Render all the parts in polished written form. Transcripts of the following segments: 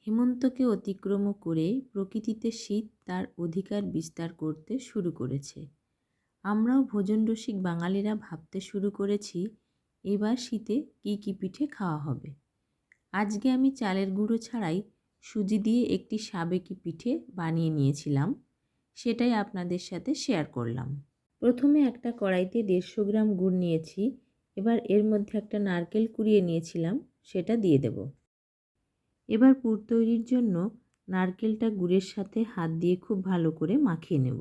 হেমন্তকে অতিক্রম করে প্রকৃতিতে শীত তার অধিকার বিস্তার করতে শুরু করেছে। আমরাও ভোজনরসিক বাঙালিরা ভাবতে শুরু করেছি এবার শীতে কী কী পিঠে খাওয়া হবে। আজকে আমি চালের গুঁড়ো ছাড়াই সুজি দিয়ে একটি সাবেকি পিঠে বানিয়ে নিয়েছিলাম, সেটাই আপনাদের সাথে শেয়ার করলাম। প্রথমে একটা কড়াইতে 150 গ্রাম গুড় নিয়েছি। এবার এর মধ্যে একটা নারকেল কুড়িয়ে নিয়েছিলাম, সেটা দিয়ে দেব। এবার পুর তৈরির জন্য নারকেলটা গুড়ের সাথে হাত দিয়ে খুব ভালো করে মাখিয়ে নেব।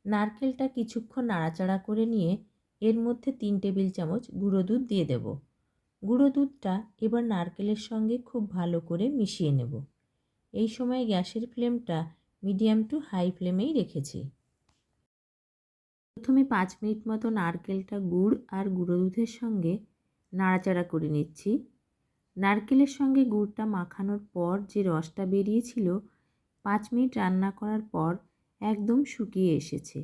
নারকেলটা কিছুক্ষণ নাড়াচাড়া করে নিয়ে এর মধ্যে 3 টেবিল চামচ গুঁড়ো দুধ দিয়ে দেব। গুঁড়ো দুধটা এবার নারকেলের সঙ্গে খুব ভালো করে মিশিয়ে নেব। এই সময় গ্যাসের ফ্লেমটা মিডিয়াম টু হাই ফ্লেমেই রেখেছি। প্রথমে 5 মিনিট মতো নারকেলটা গুড় আর গুঁড়ো দুধের সঙ্গে নাড়াচাড়া করে নিচ্ছি। নারকেলের সঙ্গে গুড়টা মাখানোর পর যে রসটা বেরিয়েছিল 5 মিনিট রান্না করার পর একদম শুকিয়ে এসেছে।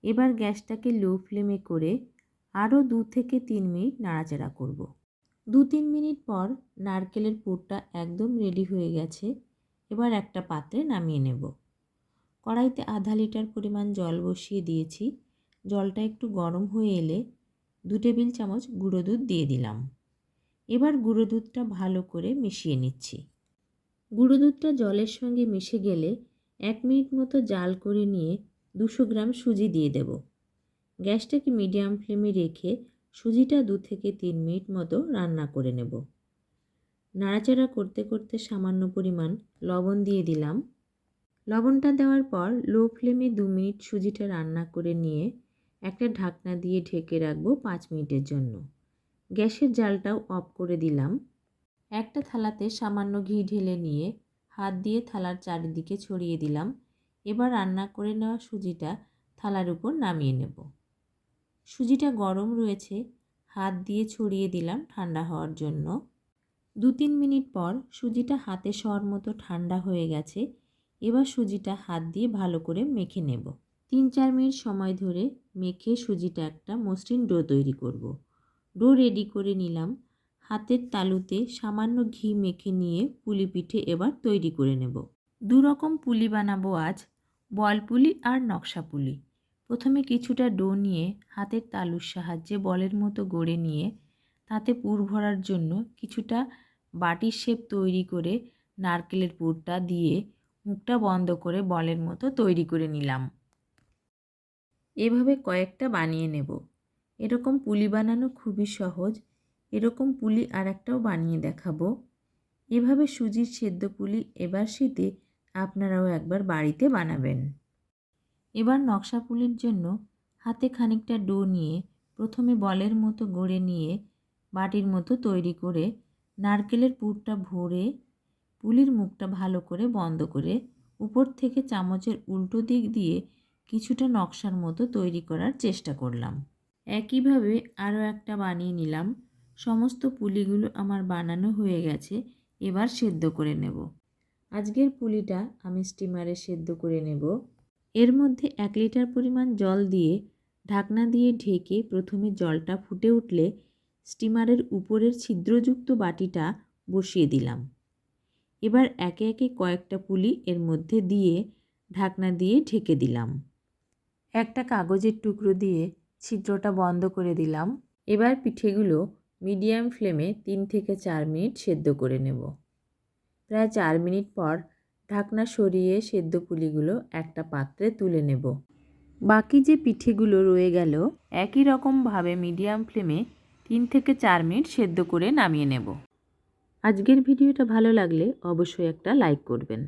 এবার গ্যাসটাকে লো ফ্লেমে করে আরও 2 থেকে 3 মিনিট নাড়াচাড়া করব। 2-3 মিনিট পর নারকেলের পুরটা একদম রেডি হয়ে গেছে। এবার একটা পাত্রে নামিয়ে নেব। কড়াইতে আধা লিটার পরিমাণ জল বসিয়ে দিয়েছি। জলটা একটু গরম হয়ে এলে 2 টেবিল চামচ গুঁড়ো দুধ দিয়ে দিলাম। এবার গুঁড়ো দুধটা ভালো করে মিশিয়ে নিচ্ছি। গুঁড়ো দুধটা জলের সঙ্গে মিশে গেলে 1 মিনিট মতো জাল করে নিয়ে 200 গ্রাম সুজি দিয়ে দেব। গ্যাসটাকে মিডিয়াম ফ্লেমে রেখে সুজিটা 2 থেকে 3 মিনিট মতো রান্না করে নেব। নাড়াচাড়া করতে করতে সামান্য পরিমাণ লবণ দিয়ে দিলাম। লবণটা দেওয়ার পর লো ফ্লেমে 2 মিনিট সুজিটা রান্না করে নিয়ে একটা ঢাকনা দিয়ে ঢেকে রাখবো 5 মিনিটের জন্য। গ্যাসের জালটাও অফ করে দিলাম। একটা থালাতে সামান্য ঘি ঢেলে নিয়ে হাত দিয়ে থালার চারিদিকে ছড়িয়ে দিলাম। এবার রান্না করে নেওয়া সুজিটা থালার উপর নামিয়ে নেব। সুজিটা গরম রয়েছে, হাত দিয়ে ছড়িয়ে দিলাম ঠান্ডা হওয়ার জন্য। 2-3 মিনিট পর সুজিটা হাতে সওয়ার মতো ঠান্ডা হয়ে গেছে। এবার সুজিটা হাত দিয়ে ভালো করে মেখে নেব। 3-4 মিনিট সময় ধরে মেখে সুজিটা একটা মসৃণ ডো তৈরি করব। ডো রেডি করে নিলাম। হাতের তালুতে সামান্য ঘি মেখে নিয়ে পুলি পিঠে এবার তৈরি করে নেব। 2 রকম পুলি বানাবো আজ, বল পুলি আর নকশা পুলি। প্রথমে কিছুটা ডো নিয়ে হাতের তালুর সাহায্যে বলের মতো গড়ে নিয়ে তাতে পুর ভরার জন্য কিছুটা বাটির শেপ তৈরি করে নারকেলের পুরটা দিয়ে মুখটা বন্ধ করে বলের মতো তৈরি করে নিলাম। এভাবে কয়েকটা বানিয়ে নেব। এরকম পুলি বানানো খুবই সহজ। এরকম পুলি আর একটাও বানিয়ে দেখাবো। এভাবে সুজির সেদ্ধ পুলি এবার শীতে আপনারাও একবার বাড়িতে বানাবেন। এবার নকশা পুলির জন্য হাতে খানিকটা ডো নিয়ে প্রথমে বলের মতো গড়ে নিয়ে বাটির মতো তৈরি করে নারকেলের পুরটা ভরে পুলির মুখটা ভালো করে বন্ধ করে উপর থেকে চামচের উল্টো দিক দিয়ে কিছুটা নকশার মতো তৈরি করার চেষ্টা করলাম। একইভাবে আরও একটা বানিয়ে নিলাম। সমস্ত পুলিগুলো আমার বানানো হয়ে গেছে। এবার সেদ্ধ করে নেব। আজকের পুলিটা আমি স্টিমারে সেদ্ধ করে নেব। এর মধ্যে 1 লিটার পরিমাণ জল দিয়ে ঢাকনা দিয়ে ঢেকে প্রথমে জলটা ফুটে উঠলে স্টিমারের উপরের ছিদ্রযুক্ত বাটিটা বসিয়ে দিলাম। এবার একে একে কয়েকটা পুলি এর মধ্যে দিয়ে ঢাকনা দিয়ে ঢেকে দিলাম। একটা কাগজের টুকরো দিয়ে ছিদ্রটা বন্ধ করে দিলাম। এবার পিঠেগুলো মিডিয়াম ফ্লেমে 3 থেকে 4 মিনিট সেদ্ধ করে নেব। প্রায় 4 মিনিট পর ঢাকনা সরিয়ে সেদ্ধ পুলিগুলো একটা পাত্রে তুলে নেব। বাকি যে পিঠেগুলো রয়ে গেল একই রকমভাবে মিডিয়াম ফ্লেমে 3 থেকে 4 মিনিট সেদ্ধ করে নামিয়ে নেব। আজকের ভিডিওটা ভালো লাগলে অবশ্যই একটা লাইক করবেন।